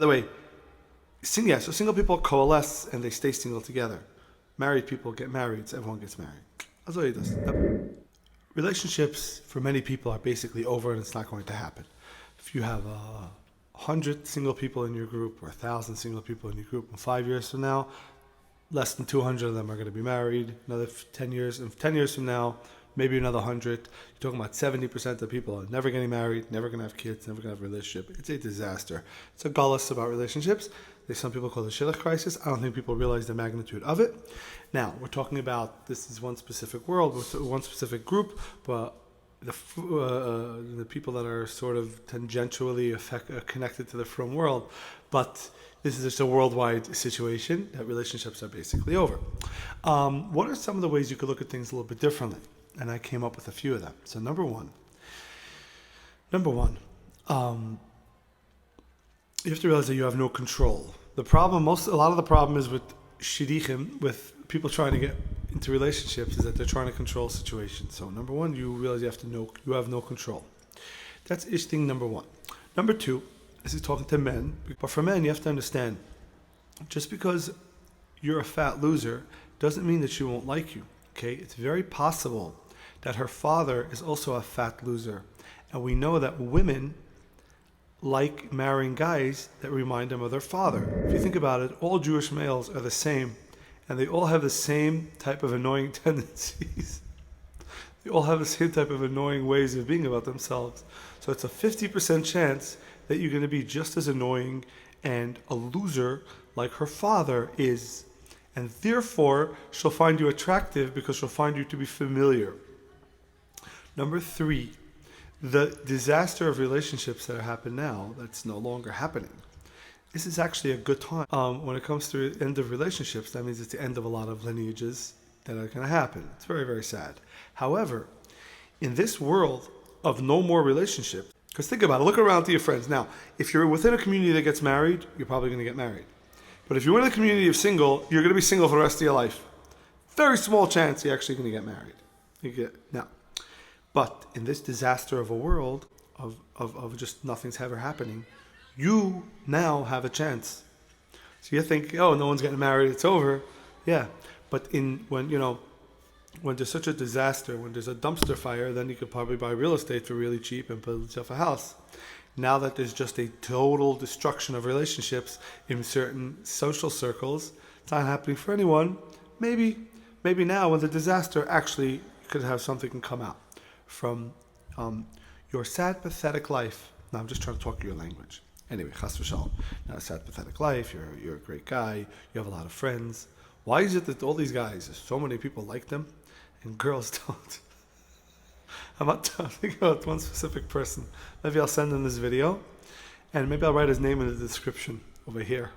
By the way, so single people coalesce and they stay single together. Married people get married, so everyone gets married. That's what it does. Relationships for many people are basically over and it's not going to happen. If you have 100 single people in your group or 1,000 single people in your group, in 5 years from now, less than 200 of them are going to be married. Another 10 years, and 10 years from now, maybe another 100. You're talking about 70% of people are never getting married, never going to have kids, never going to have a relationship. It's a disaster. It's a gullus about relationships. There's some people call it the shidduch crisis. I don't think people realize the magnitude of it. Now, we're talking about, this is one specific world, one specific group, but the people that are sort of tangentially connected to the frum world, but this is just a worldwide situation that relationships are basically over. What are some of the ways you could look at things a little bit differently? And I came up with a few of them. So number one, you have to realize that you have no control. A lot of the problem is with shidduchim, with people trying to get into relationships, is that they're trying to control situations. So number one, you realize you have no control. That's ish thing number one. Number two, this is talking to men, but for men, you have to understand, just because you're a fat loser doesn't mean that she won't like you. Okay, it's very possible that her father is also a fat loser, and we know that women like marrying guys that remind them of their father. If you think about it, all Jewish males are the same, and they all have the same type of annoying tendencies. They all have the same type of annoying ways of being about themselves. So it's a 50% chance that you're going to be just as annoying and a loser like her father is. And therefore, she'll find you attractive because she'll find you to be familiar. Number three, the disaster of relationships that happen now, that's no longer happening. This is actually a good time. When it comes to the end of relationships, that means it's the end of a lot of lineages that are going to happen. It's very, very sad. However, in this world of no more relationships, because think about it, look around to your friends. Now, if you're within a community that gets married, you're probably going to get married. But if you're in a community of single, you're going to be single for the rest of your life. Very small chance you're actually going to get married. But in this disaster of a world, of just nothing's ever happening, you now have a chance. So you think, oh, no one's getting married, it's over. Yeah, but when there's such a disaster, when there's a dumpster fire, then you could probably buy real estate for really cheap and build yourself a house. Now that there's just a total destruction of relationships in certain social circles, it's not happening for anyone. Maybe now when the disaster actually could have something come out from your sad, pathetic life. Now I'm just trying to talk your language. Anyway, chas v'shalom. Not a sad, pathetic life. You're a great guy. You have a lot of friends. Why is it that all these guys, so many people like them, and girls don't? I'm not talking about one specific person. Maybe I'll send him this video, and maybe I'll write his name in the description over here.